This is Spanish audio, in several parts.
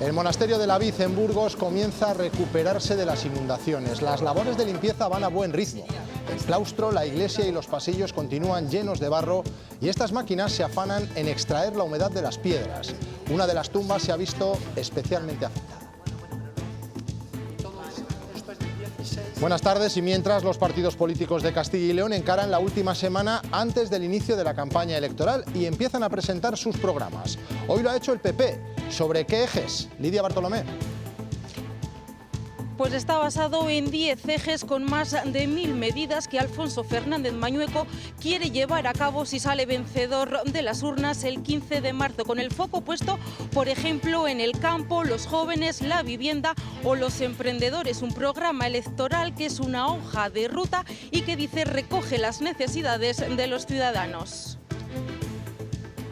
El monasterio de la Vid en Burgos comienza a recuperarse de las inundaciones. Las labores de limpieza van a buen ritmo. El claustro, la iglesia y los pasillos continúan llenos de barro y estas máquinas se afanan en extraer la humedad de las piedras. Una de las tumbas se ha visto especialmente afectada. Buenas tardes. Y mientras los partidos políticos de Castilla y León encaran la última semana antes del inicio de la campaña electoral y empiezan a presentar sus programas. Hoy lo ha hecho el PP. ¿Sobre qué ejes? Lidia Bartolomé. Pues está basado en 10 ejes con más de 1000 medidas que Alfonso Fernández Mañueco quiere llevar a cabo si sale vencedor de las urnas el 15 de marzo, con el foco puesto, por ejemplo, en el campo, los jóvenes, la vivienda o los emprendedores. Un programa electoral que es una hoja de ruta y que dice recoge las necesidades de los ciudadanos.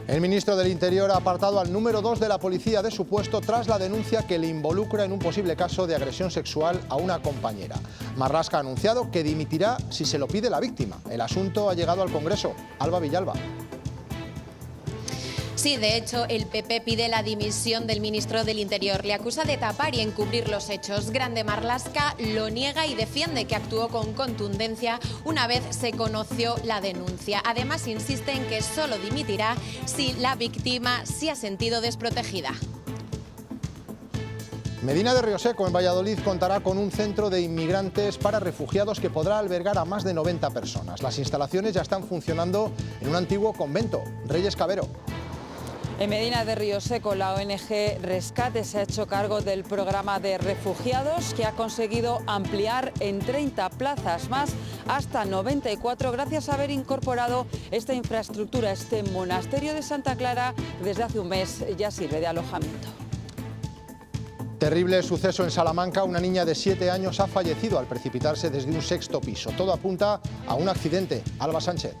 El ministro del Interior ha apartado al número 2 de la policía de su puesto tras la denuncia que le involucra en un posible caso de agresión sexual a una compañera. Marlaska ha anunciado que dimitirá si se lo pide la víctima. El asunto ha llegado al Congreso. Alba Villalba. Sí, de hecho, el PP pide la dimisión del ministro del Interior. Le acusa de tapar y encubrir los hechos. Grande Marlaska lo niega y defiende que actuó con contundencia una vez se conoció la denuncia. Además, insiste en que solo dimitirá si la víctima se ha sentido desprotegida. Medina de Rioseco, en Valladolid, contará con un centro de inmigrantes para refugiados que podrá albergar a más de 90 personas. Las instalaciones ya están funcionando en un antiguo convento. Reyes Cabero. En Medina de Rioseco, la ONG Rescate se ha hecho cargo del programa de refugiados que ha conseguido ampliar en 30 plazas más hasta 94 gracias a haber incorporado esta infraestructura. Este monasterio de Santa Clara desde hace un mes ya sirve de alojamiento. Terrible suceso en Salamanca. Una niña de 7 años ha fallecido al precipitarse desde un 6º piso. Todo apunta a un accidente. Alba Sánchez.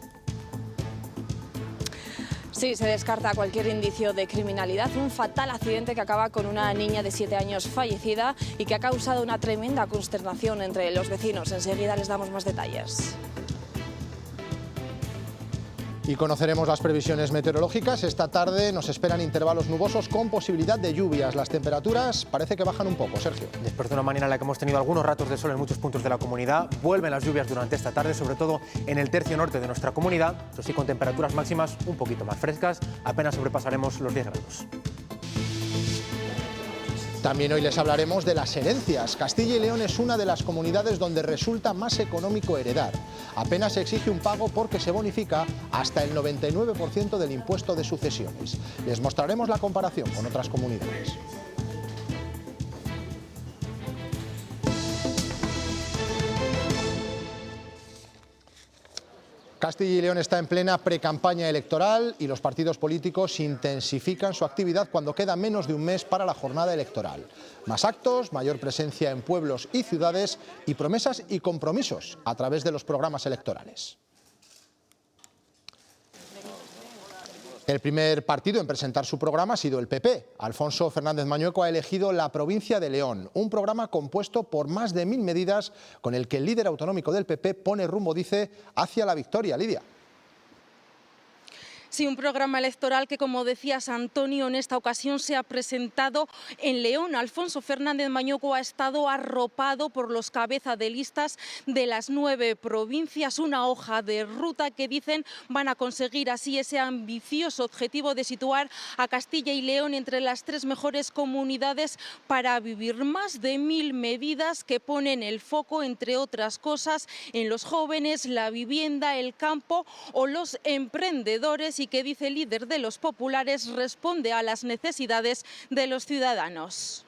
Sí, se descarta cualquier indicio de criminalidad. Un fatal accidente que acaba con una niña de 7 años fallecida y que ha causado una tremenda consternación entre los vecinos. Enseguida les damos más detalles. Y conoceremos las previsiones meteorológicas. Esta tarde nos esperan intervalos nubosos con posibilidad de lluvias. Las temperaturas parece que bajan un poco. Sergio. Después de una mañana en la que hemos tenido algunos ratos de sol en muchos puntos de la comunidad, vuelven las lluvias durante esta tarde, sobre todo en el tercio norte de nuestra comunidad. Eso sí, con temperaturas máximas un poquito más frescas. Apenas sobrepasaremos los 10 grados. También hoy les hablaremos de las herencias. Castilla y León es una de las comunidades donde resulta más económico heredar. Apenas se exige un pago porque se bonifica hasta el 99% del impuesto de sucesiones. Les mostraremos la comparación con otras comunidades. Castilla y León está en plena precampaña electoral y los partidos políticos intensifican su actividad cuando queda menos de un mes para la jornada electoral. Más actos, mayor presencia en pueblos y ciudades y promesas y compromisos a través de los programas electorales. El primer partido en presentar su programa ha sido el PP. Alfonso Fernández Mañueco ha elegido la provincia de León, un programa compuesto por más de 1000 medidas con el que el líder autonómico del PP pone rumbo, dice, hacia la victoria. Lidia. Sí, un programa electoral que, como decías, Antonio, en esta ocasión se ha presentado en León. Alfonso Fernández Mañueco ha estado arropado por los cabezas de listas de las 9 provincias, una hoja de ruta que dicen van a conseguir así ese ambicioso objetivo de situar a Castilla y León entre las 3 mejores comunidades para vivir. Más de 1000 medidas que ponen el foco, entre otras cosas, en los jóvenes, la vivienda, el campo o los emprendedores, y que, dice el líder de los populares, responde a las necesidades de los ciudadanos.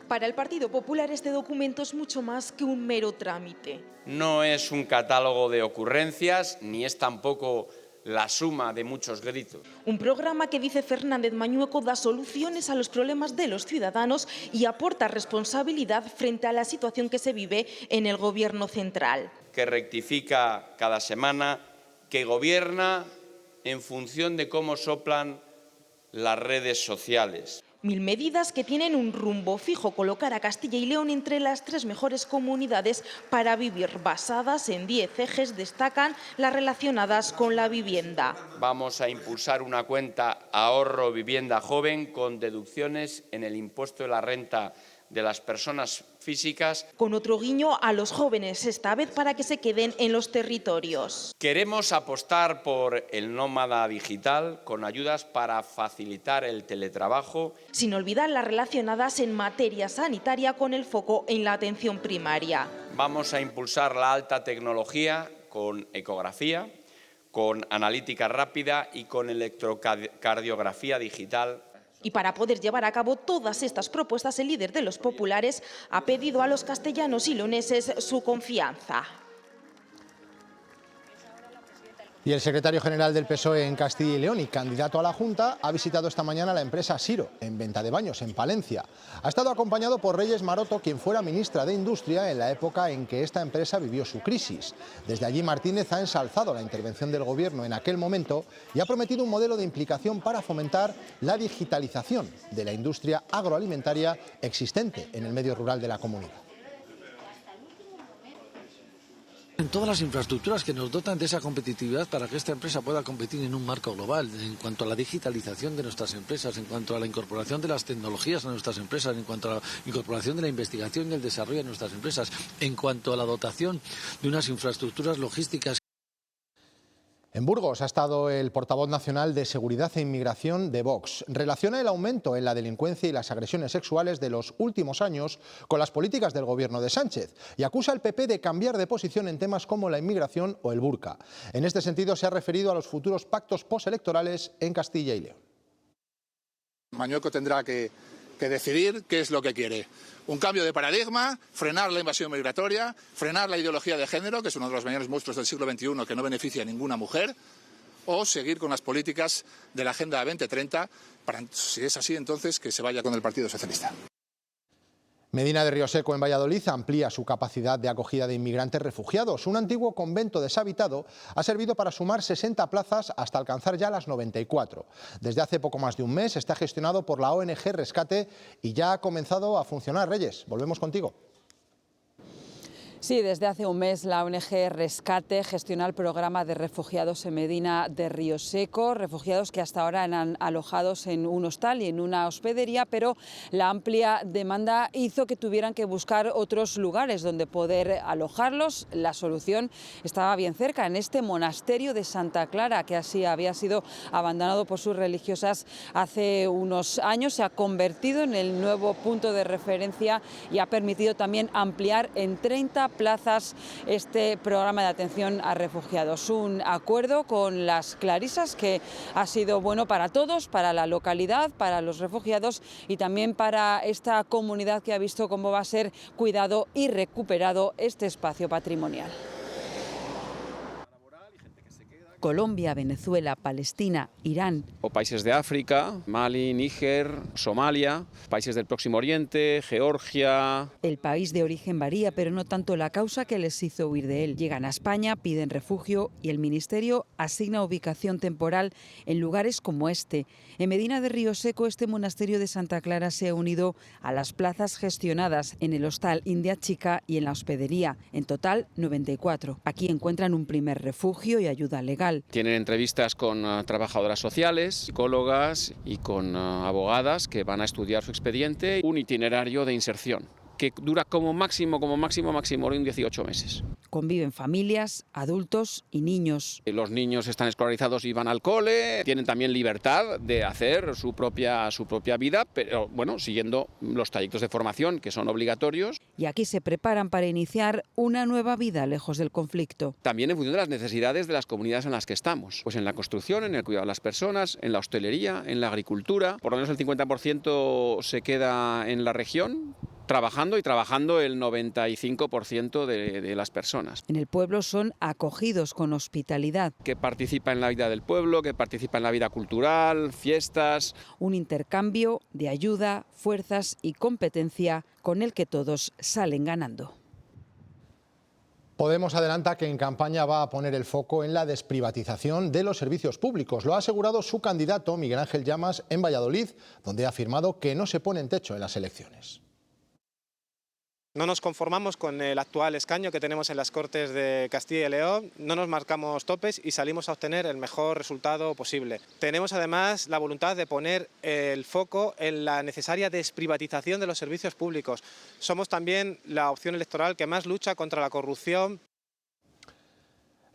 Para el Partido Popular este documento es mucho más que un mero trámite. No es un catálogo de ocurrencias, ni es tampoco la suma de muchos gritos. Un programa que, dice Fernández Mañueco, da soluciones a los problemas de los ciudadanos y aporta responsabilidad frente a la situación que se vive en el Gobierno central. Que rectifica cada semana, que gobierna en función de cómo soplan las redes sociales. 1000 medidas que tienen un rumbo fijo, colocar a Castilla y León entre las 3 mejores comunidades para vivir. Basadas en 10 ejes, destacan las relacionadas con la vivienda. Vamos a impulsar una cuenta ahorro vivienda joven con deducciones en el impuesto de la renta de las personas físicas. Con otro guiño a los jóvenes, esta vez para que se queden en los territorios. Queremos apostar por el nómada digital con ayudas para facilitar el teletrabajo. Sin olvidar las relacionadas en materia sanitaria con el foco en la atención primaria. Vamos a impulsar la alta tecnología con ecografía, con analítica rápida y con electrocardiografía digital. Y para poder llevar a cabo todas estas propuestas, el líder de los populares ha pedido a los castellanos y leoneses su confianza. Y el secretario general del PSOE en Castilla y León y candidato a la Junta ha visitado esta mañana la empresa Siro, en Venta de Baños, en Palencia. Ha estado acompañado por Reyes Maroto, quien fuera ministra de Industria en la época en que esta empresa vivió su crisis. Desde allí Martínez ha ensalzado la intervención del Gobierno en aquel momento y ha prometido un modelo de implicación para fomentar la digitalización de la industria agroalimentaria existente en el medio rural de la comunidad. En todas las infraestructuras que nos dotan de esa competitividad para que esta empresa pueda competir en un marco global, en cuanto a la digitalización de nuestras empresas, en cuanto a la incorporación de las tecnologías a nuestras empresas, en cuanto a la incorporación de la investigación y el desarrollo de nuestras empresas, en cuanto a la dotación de unas infraestructuras logísticas. En Burgos ha estado el portavoz nacional de Seguridad e Inmigración de Vox. Relaciona el aumento en la delincuencia y las agresiones sexuales de los últimos años con las políticas del Gobierno de Sánchez y acusa al PP de cambiar de posición en temas como la inmigración o el burka. En este sentido se ha referido a los futuros pactos postelectorales en Castilla y León. Mañueco tendrá que decidir qué es lo que quiere. Un cambio de paradigma, frenar la invasión migratoria, frenar la ideología de género, que es uno de los mayores monstruos del siglo XXI que no beneficia a ninguna mujer, o seguir con las políticas de la Agenda 2030, para, si es así, entonces que se vaya con el Partido Socialista. Medina de Rioseco, en Valladolid, amplía su capacidad de acogida de inmigrantes refugiados. Un antiguo convento deshabitado ha servido para sumar 60 plazas hasta alcanzar ya las 94. Desde hace poco más de un mes está gestionado por la ONG Rescate y ya ha comenzado a funcionar. Reyes, volvemos contigo. Sí, desde hace un mes la ONG Rescate gestiona el programa de refugiados en Medina de Rioseco, refugiados que hasta ahora eran alojados en un hostal y en una hospedería, pero la amplia demanda hizo que tuvieran que buscar otros lugares donde poder alojarlos. La solución estaba bien cerca, en este monasterio de Santa Clara, que así había sido abandonado por sus religiosas hace unos años. Se ha convertido en el nuevo punto de referencia y ha permitido también ampliar en 30 plazas este programa de atención a refugiados. Un acuerdo con las clarisas que ha sido bueno para todos, para la localidad, para los refugiados y también para esta comunidad que ha visto cómo va a ser cuidado y recuperado este espacio patrimonial. Colombia, Venezuela, Palestina, Irán. O países de África, Mali, Níger, Somalia, países del Próximo Oriente, Georgia. El país de origen varía, pero no tanto la causa que les hizo huir de él. Llegan a España, piden refugio y el Ministerio asigna ubicación temporal en lugares como este. En Medina de Rioseco, este monasterio de Santa Clara se ha unido a las plazas gestionadas en el hostal India Chica y en la hospedería. En total, 94. Aquí encuentran un primer refugio y ayuda legal. Tienen entrevistas con trabajadoras sociales, psicólogas y con abogadas que van a estudiar su expediente. Un itinerario de inserción que dura como máximo 18 meses. Conviven familias, adultos y niños. Los niños están escolarizados y van al cole, tienen también libertad de hacer su propia vida, pero bueno, siguiendo los trayectos de formación que son obligatorios. Y aquí se preparan para iniciar una nueva vida lejos del conflicto. También en función de las necesidades de las comunidades en las que estamos. Pues en la construcción, en el cuidado de las personas, en la hostelería, en la agricultura. Por lo menos el 50% se queda en la región, trabajando el 95% de las personas. En el pueblo son acogidos con hospitalidad. Que participa en la vida del pueblo, que participa en la vida cultural, fiestas. Un intercambio de ayuda, fuerzas y competencia con el que todos salen ganando. Podemos adelanta que en campaña va a poner el foco en la desprivatización de los servicios públicos. Lo ha asegurado su candidato Miguel Ángel Llamas en Valladolid, donde ha afirmado que no se pone en techo en las elecciones. No nos conformamos con el actual escaño que tenemos en las Cortes de Castilla y León, no nos marcamos topes y salimos a obtener el mejor resultado posible. Tenemos además la voluntad de poner el foco en la necesaria desprivatización de los servicios públicos. Somos también la opción electoral que más lucha contra la corrupción.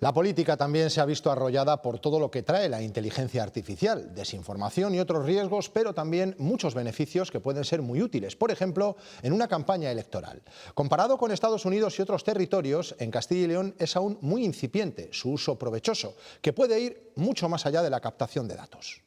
La política también se ha visto arrollada por todo lo que trae la inteligencia artificial, desinformación y otros riesgos, pero también muchos beneficios que pueden ser muy útiles, por ejemplo, en una campaña electoral. Comparado con Estados Unidos y otros territorios, en Castilla y León es aún muy incipiente su uso provechoso, que puede ir mucho más allá de la captación de datos.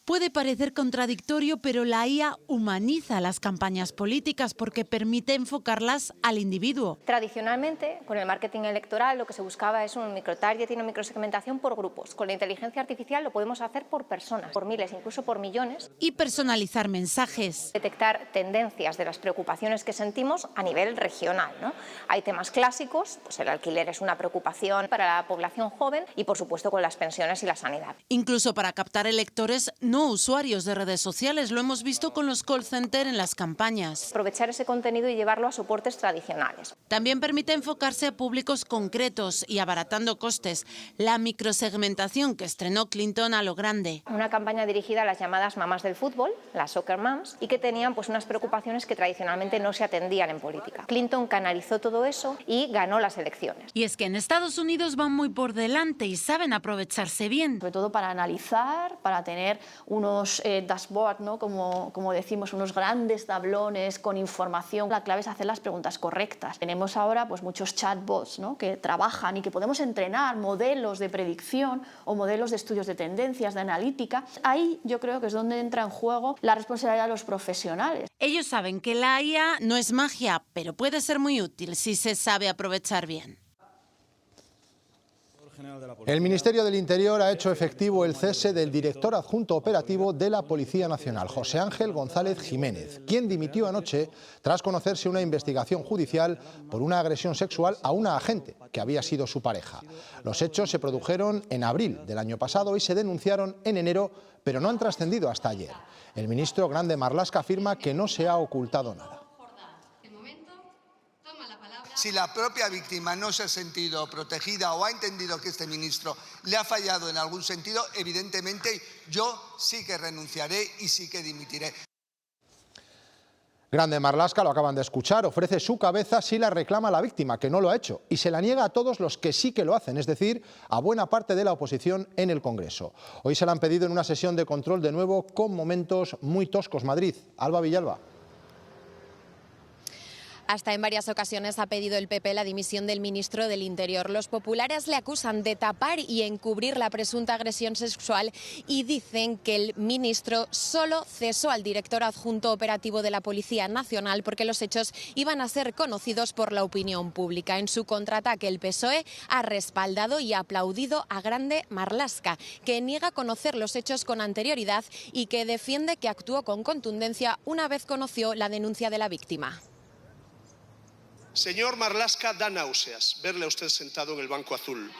Puede parecer contradictorio, pero la IA humaniza las campañas políticas porque permite enfocarlas al individuo. Tradicionalmente, con el marketing electoral, lo que se buscaba es un microtargeting, una microsegmentación por grupos. Con la inteligencia artificial lo podemos hacer por personas, por miles, incluso por millones. Y personalizar mensajes. Detectar tendencias de las preocupaciones que sentimos a nivel regional, ¿no? Hay temas clásicos, pues el alquiler es una preocupación para la población joven y, por supuesto, con las pensiones y la sanidad. Incluso para captar electores no usuarios de redes sociales, lo hemos visto con los call center en las campañas. Aprovechar ese contenido y llevarlo a soportes tradicionales. También permite enfocarse a públicos concretos y abaratando costes. La microsegmentación que estrenó Clinton a lo grande. Una campaña dirigida a las llamadas mamás del fútbol, las soccer moms, y que tenían pues unas preocupaciones que tradicionalmente no se atendían en política. Clinton canalizó todo eso y ganó las elecciones. Y es que en Estados Unidos van muy por delante y saben aprovecharse bien. Sobre todo para analizar, para tener unos dashboards, ¿no? como decimos, unos grandes tablones con información. La clave es hacer las preguntas correctas. Tenemos ahora pues muchos chatbots, ¿no? que trabajan y que podemos entrenar modelos de predicción o modelos de estudios de tendencias, de analítica. Ahí yo creo que es donde entra en juego la responsabilidad de los profesionales. Ellos saben que la IA no es magia, pero puede ser muy útil si se sabe aprovechar bien. El Ministerio del Interior ha hecho efectivo el cese del director adjunto operativo de la Policía Nacional, José Ángel González Jiménez, quien dimitió anoche tras conocerse una investigación judicial por una agresión sexual a una agente que había sido su pareja. Los hechos se produjeron en abril del año pasado y se denunciaron en enero, pero no han trascendido hasta ayer. El ministro Grande Marlaska afirma que no se ha ocultado nada. Si la propia víctima no se ha sentido protegida o ha entendido que este ministro le ha fallado en algún sentido, evidentemente yo sí que renunciaré y sí que dimitiré. Grande Marlaska, lo acaban de escuchar, ofrece su cabeza si la reclama la víctima, que no lo ha hecho, y se la niega a todos los que sí que lo hacen, es decir, a buena parte de la oposición en el Congreso. Hoy se la han pedido en una sesión de control de nuevo con momentos muy toscos. Madrid, Alba Villalba. Hasta en varias ocasiones ha pedido el PP la dimisión del ministro del Interior. Los populares le acusan de tapar y encubrir la presunta agresión sexual y dicen que el ministro solo cesó al director adjunto operativo de la Policía Nacional porque los hechos iban a ser conocidos por la opinión pública. En su contraataque, el PSOE ha respaldado y aplaudido a Grande Marlaska, que niega conocer los hechos con anterioridad y que defiende que actuó con contundencia una vez conoció la denuncia de la víctima. Señor Marlaska, da náuseas verle a usted sentado en el banco azul.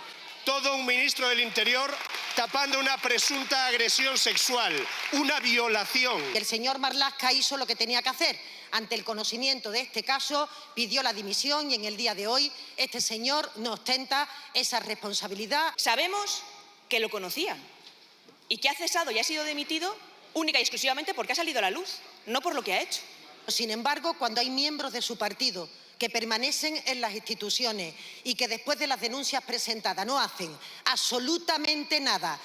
Todo un ministro del Interior tapando una presunta agresión sexual, una violación. El señor Marlaska hizo lo que tenía que hacer. Ante el conocimiento de este caso, pidió la dimisión y en el día de hoy este señor no ostenta esa responsabilidad. Sabemos que lo conocía y que ha cesado y ha sido dimitido única y exclusivamente porque ha salido a la luz, no por lo que ha hecho. Sin embargo, cuando hay miembros de su partido que permanecen en las instituciones y que después de las denuncias presentadas no hacen absolutamente nada.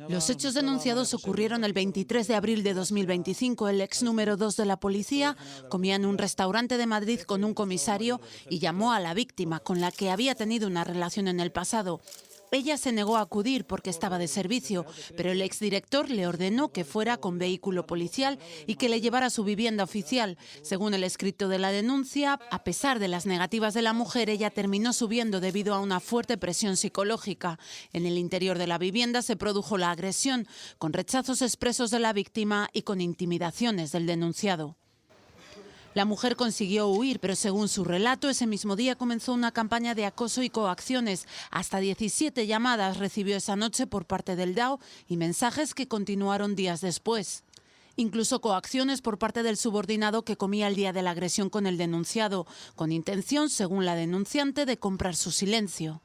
Los hechos denunciados ocurrieron el 23 de abril de 2025. El ex número 2 de la policía comía en un restaurante de Madrid con un comisario y llamó a la víctima, con la que había tenido una relación en el pasado. Ella se negó a acudir porque estaba de servicio, pero el exdirector le ordenó que fuera con vehículo policial y que le llevara a su vivienda oficial. Según el escrito de la denuncia, a pesar de las negativas de la mujer, ella terminó subiendo debido a una fuerte presión psicológica. En el interior de la vivienda se produjo la agresión, con rechazos expresos de la víctima y con intimidaciones del denunciado. La mujer consiguió huir, pero según su relato, ese mismo día comenzó una campaña de acoso y coacciones. Hasta 17 llamadas recibió esa noche por parte del DAO y mensajes que continuaron días después. Incluso coacciones por parte del subordinado que comía el día de la agresión con el denunciado, con intención, según la denunciante, de comprar su silencio.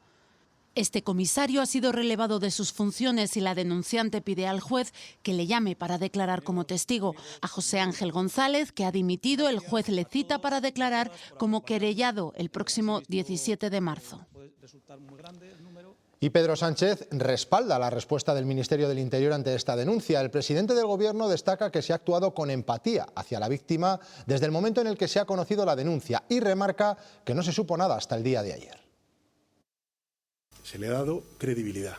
Este comisario ha sido relevado de sus funciones y la denunciante pide al juez que le llame para declarar como testigo. A José Ángel González, que ha dimitido, el juez le cita para declarar como querellado el próximo 17 de marzo. Y Pedro Sánchez respalda la respuesta del Ministerio del Interior ante esta denuncia. El presidente del Gobierno destaca que se ha actuado con empatía hacia la víctima desde el momento en el que se ha conocido la denuncia y remarca que no se supo nada hasta el día de ayer. Se le ha dado credibilidad,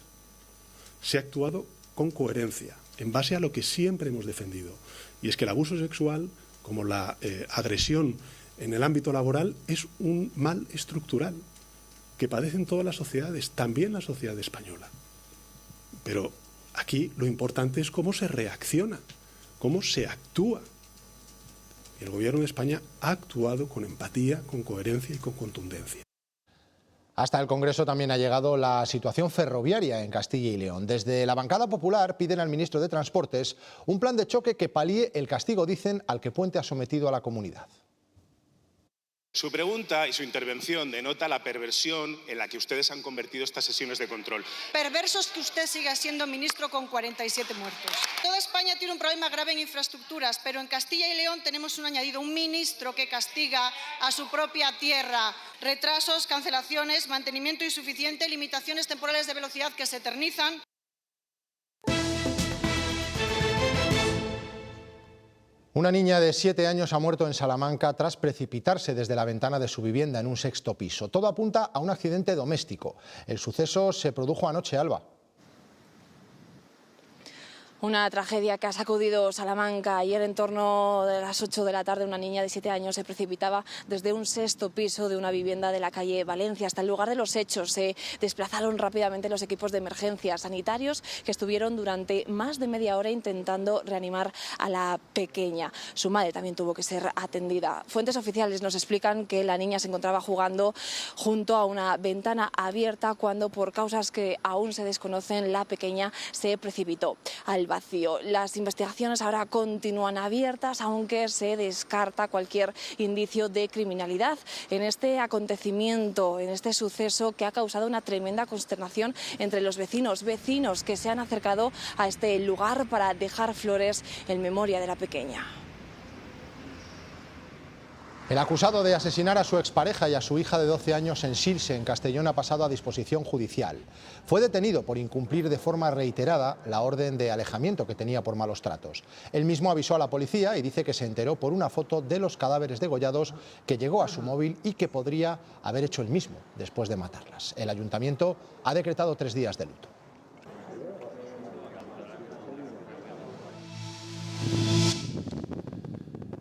se ha actuado con coherencia, en base a lo que siempre hemos defendido, y es que el abuso sexual, como la agresión en el ámbito laboral, es un mal estructural que padecen todas las sociedades, también la sociedad española. Pero aquí lo importante es cómo se reacciona, cómo se actúa. Y el Gobierno de España ha actuado con empatía, con coherencia y con contundencia. Hasta el Congreso también ha llegado la situación ferroviaria en Castilla y León. Desde la bancada popular piden al ministro de Transportes un plan de choque que palíe el castigo, dicen, al que Puente ha sometido a la comunidad. Su pregunta y su intervención denota la perversión en la que ustedes han convertido estas sesiones de control. Perversos que usted siga siendo ministro con 47 muertos. Toda España tiene un problema grave en infraestructuras, pero en Castilla y León tenemos un añadido, un ministro que castiga a su propia tierra. Retrasos, cancelaciones, mantenimiento insuficiente, limitaciones temporales de velocidad que se eternizan. Una niña de 7 años ha muerto en Salamanca tras precipitarse desde la ventana de su vivienda en un 6º piso. Todo apunta a un accidente doméstico. El suceso se produjo anoche, Alba. Una tragedia que ha sacudido Salamanca. Ayer, en torno de las 8 de la tarde, una niña de 7 años se precipitaba desde un 6º piso de una vivienda de la calle Valencia. Hasta el lugar de los hechos se desplazaron rápidamente los equipos de emergencia sanitarios que estuvieron durante más de media hora intentando reanimar a la pequeña. Su madre también tuvo que ser atendida. Fuentes oficiales nos explican que la niña se encontraba jugando junto a una ventana abierta cuando, por causas que aún se desconocen, la pequeña se precipitó al vacío. Las investigaciones ahora continúan abiertas, aunque se descarta cualquier indicio de criminalidad en este acontecimiento, en este suceso que ha causado una tremenda consternación entre los vecinos que se han acercado a este lugar para dejar flores en memoria de la pequeña. El acusado de asesinar a su expareja y a su hija de 12 años en Sirse, en Castellón, ha pasado a disposición judicial. Fue detenido por incumplir de forma reiterada la orden de alejamiento que tenía por malos tratos. Él mismo avisó a la policía y dice que se enteró por una foto de los cadáveres degollados que llegó a su móvil y que podría haber hecho él mismo después de matarlas. El ayuntamiento ha decretado 3 días de luto.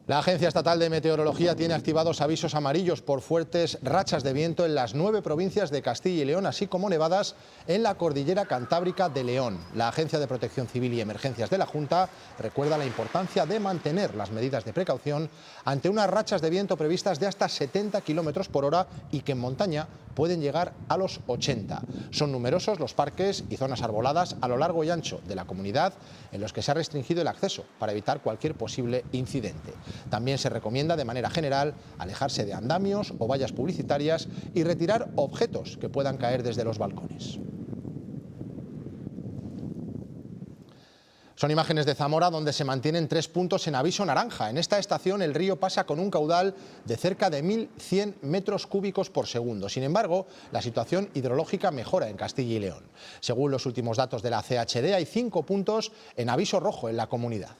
La Agencia Estatal de Meteorología tiene activados avisos amarillos por fuertes rachas de viento en las 9 provincias de Castilla y León, así como nevadas en la cordillera cantábrica de León. La Agencia de Protección Civil y Emergencias de la Junta recuerda la importancia de mantener las medidas de precaución ante unas rachas de viento previstas de hasta 70 km por hora y que en montaña pueden llegar a los 80. Son numerosos los parques y zonas arboladas a lo largo y ancho de la comunidad en los que se ha restringido el acceso para evitar cualquier posible incidente. También se recomienda de manera general alejarse de andamios o vallas publicitarias y retirar objetos que puedan caer desde los balcones. Son imágenes de Zamora, donde se mantienen 3 puntos en aviso naranja. En esta estación el río pasa con un caudal de cerca de 1.100 metros cúbicos por segundo. Sin embargo, la situación hidrológica mejora en Castilla y León. Según los últimos datos de la CHD, hay 5 puntos en aviso rojo en la comunidad.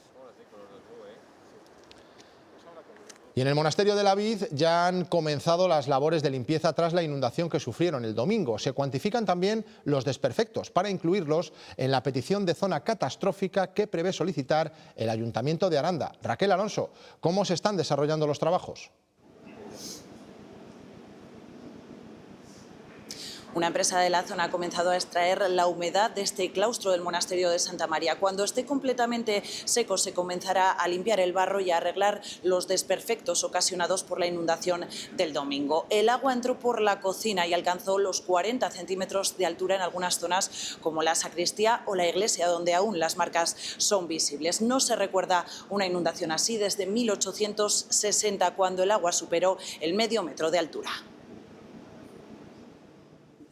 Y en el Monasterio de la Vid ya han comenzado las labores de limpieza tras la inundación que sufrieron el domingo. Se cuantifican también los desperfectos para incluirlos en la petición de zona catastrófica que prevé solicitar el Ayuntamiento de Aranda. Raquel Alonso, ¿cómo se están desarrollando los trabajos? Una empresa de la zona ha comenzado a extraer la humedad de este claustro del monasterio de Santa María. Cuando esté completamente seco se comenzará a limpiar el barro y a arreglar los desperfectos ocasionados por la inundación del domingo. El agua entró por la cocina y alcanzó los 40 centímetros de altura en algunas zonas como la sacristía o la iglesia, donde aún las marcas son visibles. No se recuerda una inundación así desde 1860, cuando el agua superó el medio metro de altura.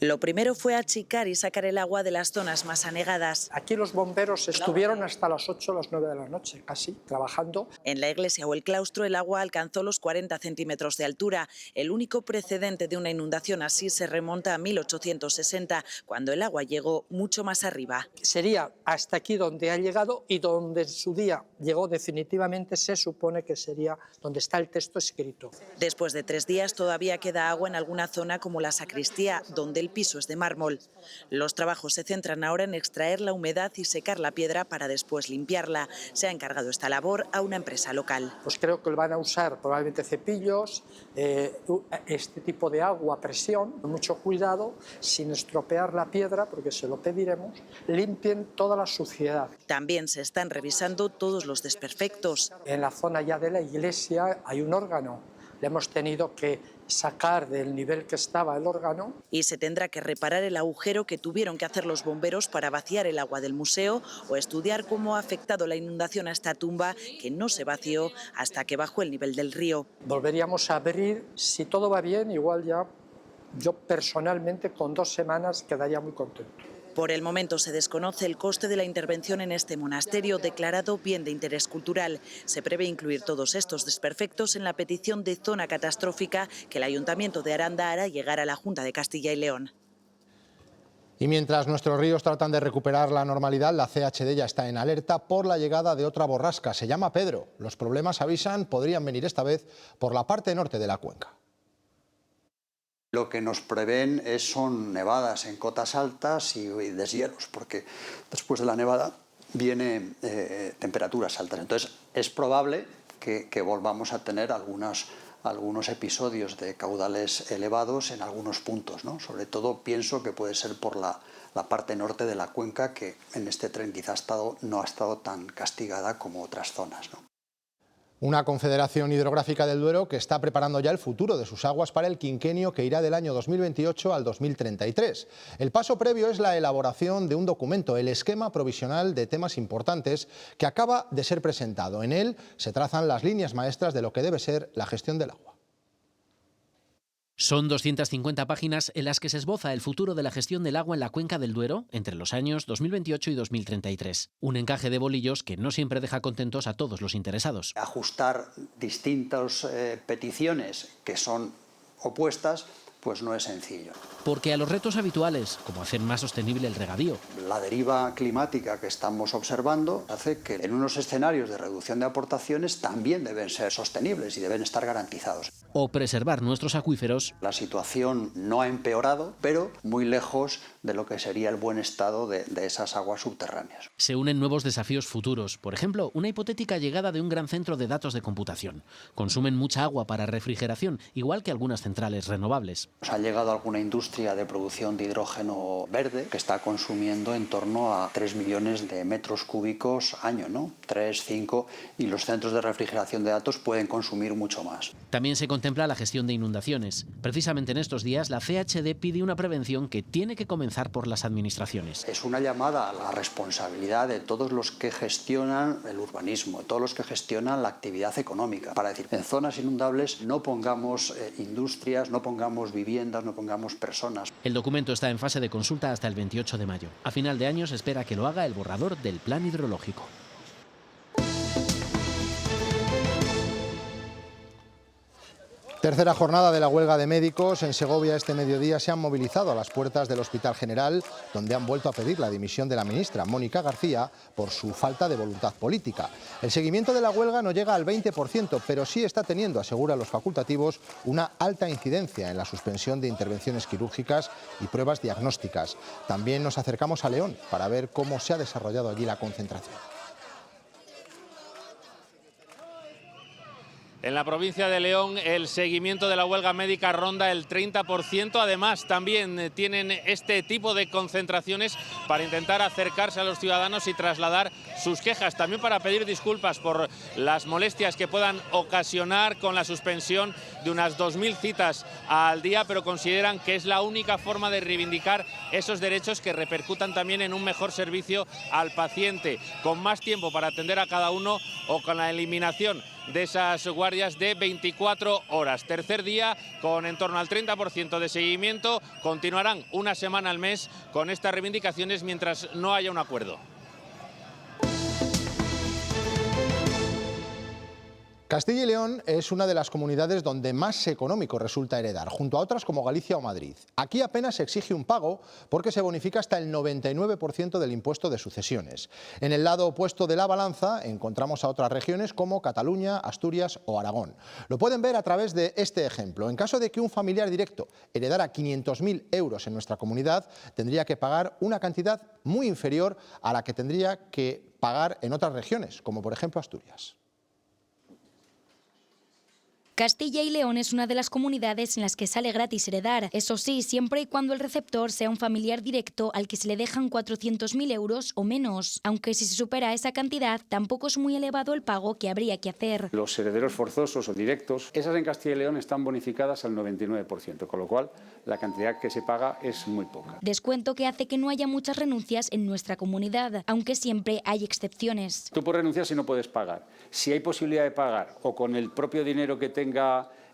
Lo primero fue achicar y sacar el agua de las zonas más anegadas. Aquí los bomberos estuvieron hasta las 8 o las 9 de la noche, casi, trabajando. En la iglesia o el claustro el agua alcanzó los 40 centímetros de altura. El único precedente de una inundación así se remonta a 1860, cuando el agua llegó mucho más arriba. Sería hasta aquí donde ha llegado y donde en su día llegó definitivamente, se supone que sería donde está el texto escrito. Después de 3 días todavía queda agua en alguna zona como la sacristía, donde el piso es de mármol. Los trabajos se centran ahora en extraer la humedad y secar la piedra para después limpiarla. Se ha encargado esta labor a una empresa local. Pues creo que van a usar probablemente cepillos, este tipo de agua a presión, con mucho cuidado, sin estropear la piedra, porque se lo pediremos, limpien toda la suciedad. También se están revisando todos los desperfectos. En la zona ya de la iglesia hay un órgano. Le hemos tenido que sacar del nivel que estaba el órgano. Y se tendrá que reparar el agujero que tuvieron que hacer los bomberos para vaciar el agua del museo o estudiar cómo ha afectado la inundación a esta tumba, que no se vació hasta que bajó el nivel del río. Volveríamos a abrir, si todo va bien, igual ya yo personalmente con 2 semanas quedaría muy contento. Por el momento se desconoce el coste de la intervención en este monasterio declarado bien de interés cultural. Se prevé incluir todos estos desperfectos en la petición de zona catastrófica que el Ayuntamiento de Aranda hará llegar a la Junta de Castilla y León. Y mientras nuestros ríos tratan de recuperar la normalidad, la CHD ya está en alerta por la llegada de otra borrasca. Se llama Pedro. Los problemas, avisan, podrían venir esta vez por la parte norte de la cuenca. Lo que nos prevén son nevadas en cotas altas y deshielos, porque después de la nevada vienen temperaturas altas. Entonces es probable que volvamos a tener algunos episodios de caudales elevados en algunos puntos, ¿no? Sobre todo pienso que puede ser por la parte norte de la cuenca, que en este tren quizá no ha estado tan castigada como otras zonas, ¿no? Una confederación hidrográfica del Duero que está preparando ya el futuro de sus aguas para el quinquenio que irá del año 2028 al 2033. El paso previo es la elaboración de un documento, el esquema provisional de temas importantes, que acaba de ser presentado. En él se trazan las líneas maestras de lo que debe ser la gestión del agua. Son 250 páginas en las que se esboza el futuro de la gestión del agua en la cuenca del Duero entre los años 2028 y 2033. Un encaje de bolillos que no siempre deja contentos a todos los interesados. Ajustar distintas peticiones que son opuestas, pues no es sencillo. Porque a los retos habituales, como hacer más sostenible el regadío, la deriva climática que estamos observando hace que en unos escenarios de reducción de aportaciones también deben ser sostenibles y deben estar garantizados. O preservar nuestros acuíferos. La situación no ha empeorado, pero muy lejos de lo que sería el buen estado de esas aguas subterráneas. Se unen nuevos desafíos futuros. Por ejemplo, una hipotética llegada de un gran centro de datos de computación. Consumen mucha agua para refrigeración, igual que algunas centrales renovables. Ha llegado alguna industria de producción de hidrógeno verde que está consumiendo en torno a 3 millones de metros cúbicos año, ¿no? 3, 5, y los centros de refrigeración de datos pueden consumir mucho más. También se contempla la gestión de inundaciones. Precisamente en estos días la CHD pide una prevención que tiene que comenzar por las administraciones. Es una llamada a la responsabilidad de todos los que gestionan el urbanismo, de todos los que gestionan la actividad económica, para decir, en zonas inundables no pongamos industrias, no pongamos viviendas, no pongamos personas. El documento está en fase de consulta hasta el 28 de mayo. A final de año se espera que lo haga el borrador del plan hidrológico. Tercera jornada de la huelga de médicos. En Segovia este mediodía se han movilizado a las puertas del Hospital General, donde han vuelto a pedir la dimisión de la ministra Mónica García por su falta de voluntad política. El seguimiento de la huelga no llega al 20%, pero sí está teniendo, aseguran los facultativos, una alta incidencia en la suspensión de intervenciones quirúrgicas y pruebas diagnósticas. También nos acercamos a León para ver cómo se ha desarrollado allí la concentración. En la provincia de León el seguimiento de la huelga médica ronda el 30%. Además, también tienen este tipo de concentraciones para intentar acercarse a los ciudadanos y trasladar sus quejas. También para pedir disculpas por las molestias que puedan ocasionar con la suspensión de unas 2000 citas al día, pero consideran que es la única forma de reivindicar esos derechos que repercutan también en un mejor servicio al paciente, con más tiempo para atender a cada uno o con la eliminación de esas guardias de 24 horas. Tercer día con en torno al 30% de seguimiento. Continuarán una semana al mes con estas reivindicaciones mientras no haya un acuerdo. Castilla y León es una de las comunidades donde más económico resulta heredar, junto a otras como Galicia o Madrid. Aquí apenas se exige un pago porque se bonifica hasta el 99% del impuesto de sucesiones. En el lado opuesto de la balanza encontramos a otras regiones como Cataluña, Asturias o Aragón. Lo pueden ver a través de este ejemplo. En caso de que un familiar directo heredara 500.000 euros en nuestra comunidad, tendría que pagar una cantidad muy inferior a la que tendría que pagar en otras regiones, como por ejemplo Asturias. Castilla y León es una de las comunidades en las que sale gratis heredar, eso sí, siempre y cuando el receptor sea un familiar directo al que se le dejan 400.000 euros o menos, aunque si se supera esa cantidad tampoco es muy elevado el pago que habría que hacer. Los herederos forzosos o directos, esas en Castilla y León están bonificadas al 99%, con lo cual la cantidad que se paga es muy poca. Descuento que hace que no haya muchas renuncias en nuestra comunidad, aunque siempre hay excepciones. Tú puedes renunciar si no puedes pagar. Si hay posibilidad de pagar o con el propio dinero que tenga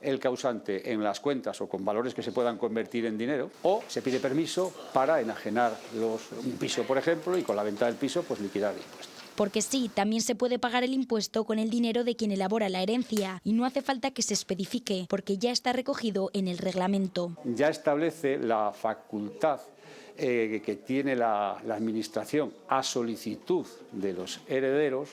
el causante en las cuentas o con valores que se puedan convertir en dinero, o se pide permiso para enajenar un piso, por ejemplo, y con la venta del piso pues liquidar el impuesto. Porque sí, también se puede pagar el impuesto con el dinero de quien elabora la herencia y no hace falta que se especifique, porque ya está recogido en el reglamento. Ya establece la facultad que tiene la Administración a solicitud de los herederos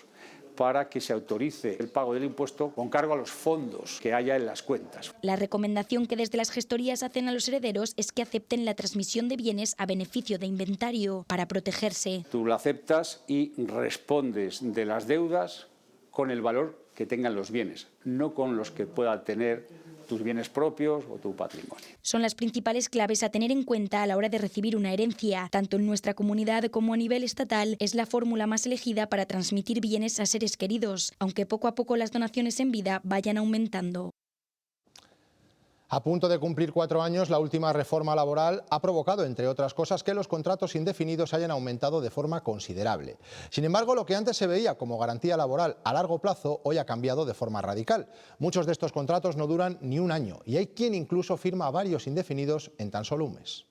para que se autorice el pago del impuesto con cargo a los fondos que haya en las cuentas. La recomendación que desde las gestorías hacen a los herederos es que acepten la transmisión de bienes a beneficio de inventario para protegerse. Tú lo aceptas y respondes de las deudas con el valor que tengan los bienes, no con los que pueda tener tus bienes propios o tu patrimonio. Son las principales claves a tener en cuenta a la hora de recibir una herencia. Tanto en nuestra comunidad como a nivel estatal es la fórmula más elegida para transmitir bienes a seres queridos, aunque poco a poco las donaciones en vida vayan aumentando. A punto de cumplir 4 años, la última reforma laboral ha provocado, entre otras cosas, que los contratos indefinidos hayan aumentado de forma considerable. Sin embargo, lo que antes se veía como garantía laboral a largo plazo, hoy ha cambiado de forma radical. Muchos de estos contratos no duran ni un año y hay quien incluso firma varios indefinidos en tan solo un mes.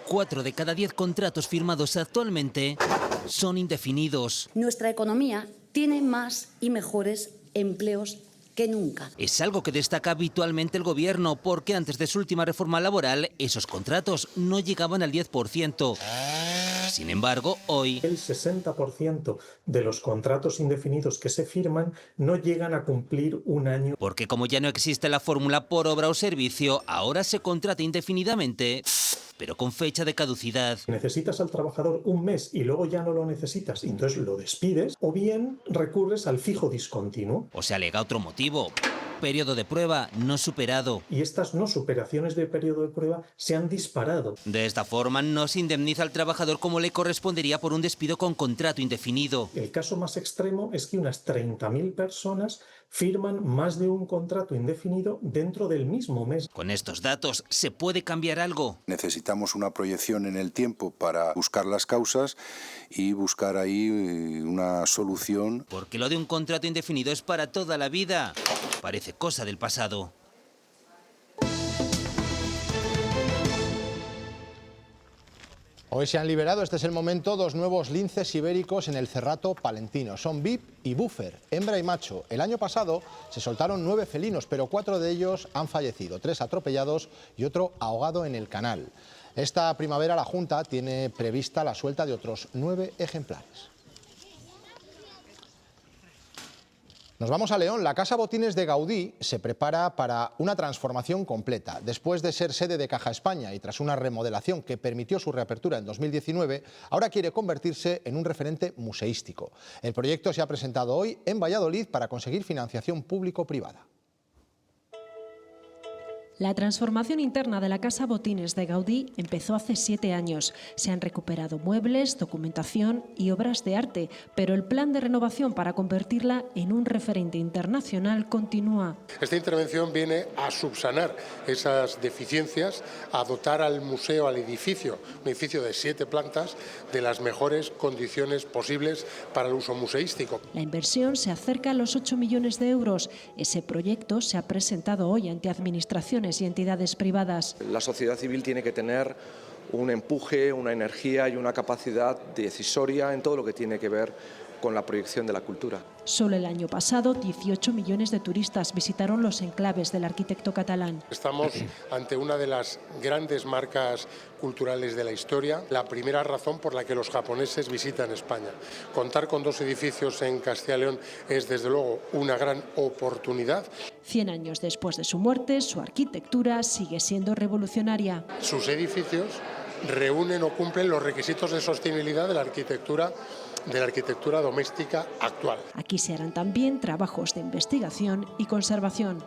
4 de cada 10 contratos firmados actualmente son indefinidos. Nuestra economía tiene más y mejores empleos que nunca. Es algo que destaca habitualmente el gobierno, porque antes de su última reforma laboral, esos contratos no llegaban al 10%. Sin embargo, hoy el 60% de los contratos indefinidos que se firman no llegan a cumplir un año. Porque como ya no existe la fórmula por obra o servicio, ahora se contrata indefinidamente, pero con fecha de caducidad. Necesitas al trabajador un mes y luego ya no lo necesitas y entonces lo despides, o bien recurres al fijo discontinuo. O se alega otro motivo. Periodo de prueba no superado. Y estas no superaciones de periodo de prueba se han disparado. De esta forma no se indemniza al trabajador como le correspondería por un despido con contrato indefinido. El caso más extremo es que unas 30.000 personas firman más de un contrato indefinido dentro del mismo mes. Con estos datos, ¿se puede cambiar algo? Necesitamos una proyección en el tiempo para buscar las causas y buscar ahí una solución. Porque lo de un contrato indefinido es para toda la vida. Parece cosa del pasado. Hoy se han liberado, este es el momento, 2 nuevos linces ibéricos en el Cerrato palentino. Son VIP y Buffer, hembra y macho. El año pasado se soltaron 9 felinos, pero 4 de ellos han fallecido, 3 atropellados y otro ahogado en el canal. Esta primavera la Junta tiene prevista la suelta de otros 9 ejemplares. Nos vamos a León. La Casa Botines de Gaudí se prepara para una transformación completa. Después de ser sede de Caja España y tras una remodelación que permitió su reapertura en 2019, ahora quiere convertirse en un referente museístico. El proyecto se ha presentado hoy en Valladolid para conseguir financiación público-privada. La transformación interna de la Casa Botines de Gaudí empezó hace 7 años. Se han recuperado muebles, documentación y obras de arte, pero el plan de renovación para convertirla en un referente internacional continúa. Esta intervención viene a subsanar esas deficiencias, a dotar al museo, al edificio, un edificio de 7 plantas, de las mejores condiciones posibles para el uso museístico. La inversión se acerca a los 8 millones de euros. Ese proyecto se ha presentado hoy ante administraciones y entidades privadas. La sociedad civil tiene que tener un empuje, una energía y una capacidad decisoria en todo lo que tiene que ver con la proyección de la cultura. Solo el año pasado, 18 millones de turistas visitaron los enclaves del arquitecto catalán. Estamos ante una de las grandes marcas culturales de la historia, la primera razón por la que los japoneses visitan España. Contar con 2 edificios en Castilla y León es desde luego una gran oportunidad. 100 años después de su muerte, su arquitectura sigue siendo revolucionaria. Sus edificios reúnen o cumplen los requisitos de sostenibilidad de la arquitectura doméstica actual. Aquí se harán también trabajos de investigación y conservación.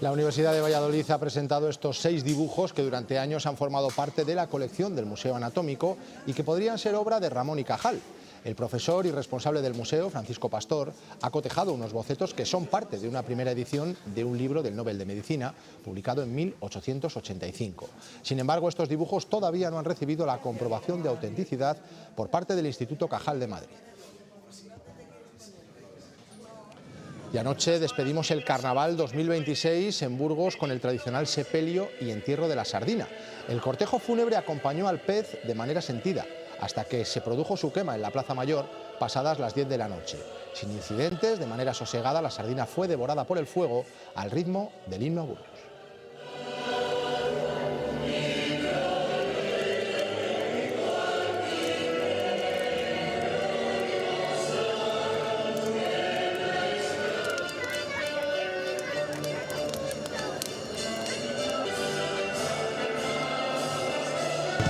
La Universidad de Valladolid ha presentado estos 6 dibujos que durante años han formado parte de la colección del Museo Anatómico y que podrían ser obra de Ramón y Cajal. El profesor y responsable del museo, Francisco Pastor, ha cotejado unos bocetos que son parte de una primera edición de un libro del Nobel de Medicina, publicado en 1885. Sin embargo, estos dibujos todavía no han recibido la comprobación de autenticidad por parte del Instituto Cajal de Madrid. Y anoche despedimos el Carnaval 2026 en Burgos con el tradicional sepelio y entierro de la sardina. El cortejo fúnebre acompañó al pez de manera sentida, hasta que se produjo su quema en la Plaza Mayor pasadas las 10 de la noche. Sin incidentes, de manera sosegada, la sardina fue devorada por el fuego al ritmo del himno a Burgos.